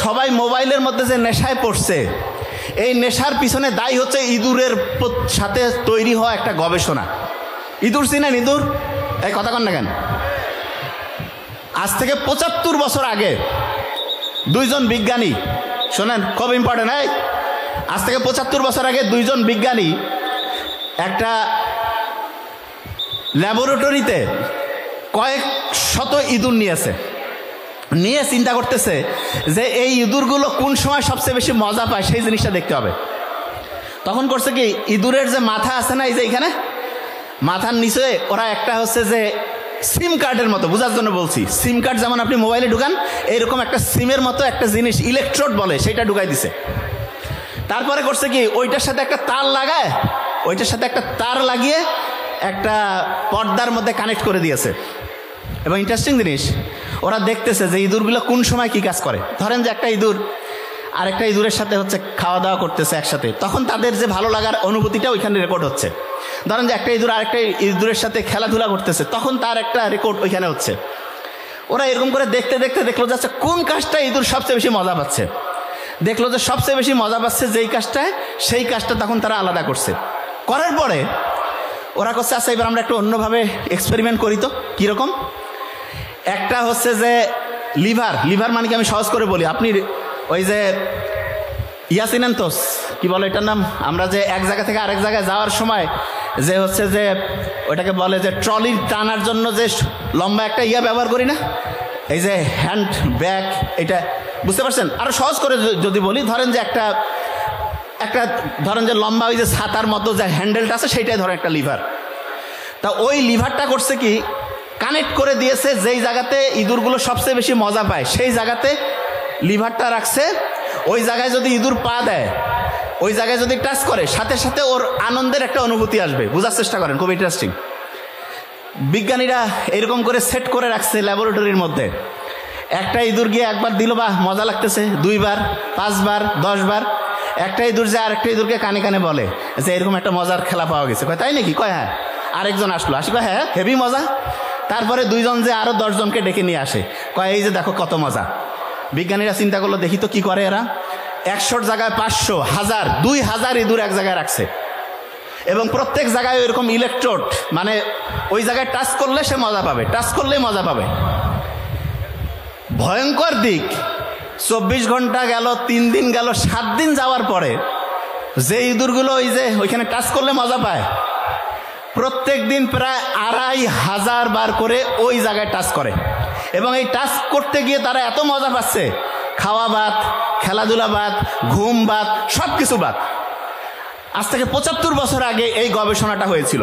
সবাই মোবাইলের মধ্যে যে নেশায় পড়ছে, এই নেশার পিছনে দায়ী হচ্ছে ইঁদুরের সাথে তৈরি হওয়া একটা গবেষণা। ইঁদুর চিনেন? ইঁদুর, এই কথা কন না কেন? আজ থেকে ৭৫ বছর আগে দুইজন বিজ্ঞানী, শোনেন খুব ইম্পর্টেন্ট, আজ থেকে ৭৫ বছর আগে দুইজন বিজ্ঞানী একটা ল্যাবরেটরিতে কয়েক শত ইঁদুর নিয়ে চিন্তা করতেছে যে এই ইঁদুরগুলো কোন সময় সবচেয়ে বেশি মজা পায় সেই জিনিসটা দেখতে হবে। তখন করছে কি, ইঁদুরের যে মাথা আছে না, এই যে এইখানে মাথার নিচে ওরা একটা হচ্ছে যে সিম কার্ডের মতো, বোঝার জন্য বলছি, সিম কার্ড যেমন আপনি মোবাইলে ঢুকান, এইরকম একটা সিমের মতো একটা জিনিস, ইলেকট্রোড বলে, সেটা ঢুকাই দিছে। তারপরে করছে কি, ওইটার সাথে একটা তার লাগিয়ে একটা পর্দার মধ্যে কানেক্ট করে দিয়েছে। এবং ইন্টারেস্টিং জিনিস, ওরা দেখতেছে যে ইঁদুরগুলো কোন সময় কি কাজ করে। ধরেন যে একটা ইঁদুর আরেকটা ইঁদুরের সাথে হচ্ছে খাওয়া দাওয়া করতেছে একসাথে, তখন তাদের যে ভালো লাগার অনুভূতিটা ওইখানে রেকর্ড হচ্ছে। ধরেন যে একটা ইঁদুর আরেকটা ইঁদুরের সাথে খেলাধুলা করতেছে, তখন তার একটা রেকর্ড ওইখানে হচ্ছে। ওরা এরকম করে দেখতে দেখতে দেখলো যে আচ্ছা কোন কাজটা ইঁদুর সবচেয়ে বেশি মজা পাচ্ছে। দেখলো যে সবচেয়ে বেশি মজা পাচ্ছে যেই কাজটায়, সেই কাজটা তখন তারা আলাদা করছে। করার পরে ওরা করছে আচ্ছা এবার আমরা একটু অন্যভাবে এক্সপেরিমেন্ট করি তো। কীরকম? একটা হচ্ছে যে লিভার মানে কি আমি সহজ করে বলি, আপনি ওই যে চিনেন তো, কি বলে এটার নাম, আমরা যে এক জায়গা থেকে আরেক জায়গায় যাওয়ার সময় যে হচ্ছে যে ওইটাকে বলে যে ট্রলি টানার জন্য যে লম্বা একটা ব্যবহার করি না, এই যে হ্যান্ড ব্যাগ, এটা বুঝতে পারছেন? আরও সহজ করে যদি বলি, ধরেন যে একটা ধরেন যে লম্বা ওই যে ছাতার মতো যে হ্যান্ডেলটা আছে, সেইটাই ধরেন একটা লিভার। তা ওই লিভারটা করছে কি, কানেক্ট করে দিয়েছে যেই জায়গাতে ইঁদুরগুলো সবচেয়ে বেশি মজা পায়, সেই জায়গাতে লিভারটা রাখছে। ওই জায়গায় যদি ইঁদুর পা দেয়, ওই জায়গায় যদি টাচ করে, সাথে সাথে ওর আনন্দের একটা অনুভূতি আসবে। বোঝার চেষ্টা করেন, খুব ইন্টারেস্টিং। বিজ্ঞানীরা এরকম করে সেট করে রাখছে ল্যাবরেটরির মধ্যে। একটা ইঁদুর গিয়ে একবার দিল, বা মজা লাগতেছে, 2 বার, 5 বার, 10 বার। একটা ইঁদুর যে আরেকটা ইঁদুরকে কানে কানে বলে যে এরকম একটা মজার খেলা পাওয়া গেছে। কয় তাই নাকি? কয় হ্যাঁ। আরেকজন আসলো, কয় হ্যাঁ হেভি মজা। তারপরে 2 জন যে আরো 10 জনকে ডেকে নিয়ে আসে, কয় এই যে দেখো কত মজা। বিজ্ঞানীরা চিন্তা করলো, দেখি তো কি করে এরা। 100 জায়গায় 500, 1000, 2000 ইঁদুর এক জায়গায় রাখছে, এবং প্রত্যেক জায়গায় এরকম ইলেকট্রোড, মানে ওই জায়গায় টাচ করলে সে মজা পাবে, টাচ করলেই মজা পাবে। ভয়ঙ্কর দিক, 24 ঘন্টা গেল, 3 দিন গেল, 7 দিন যাওয়ার পরে যে ইঁদুরগুলো ওই যে ওইখানে টাচ করলে মজা পায়, প্রত্যেক দিন প্রায় 2500 বার করে ওই জায়গায় টাচ করে। এবং এই টাচ করতে গিয়ে তারা এত মজা পাচ্ছে, খাওয়া বাদ, খেলাধুলা বাদ, ঘুম বাদ, সব কিছু বাদ। আজ থেকে ৭৫ বছর আগে এই গবেষণাটা হয়েছিল।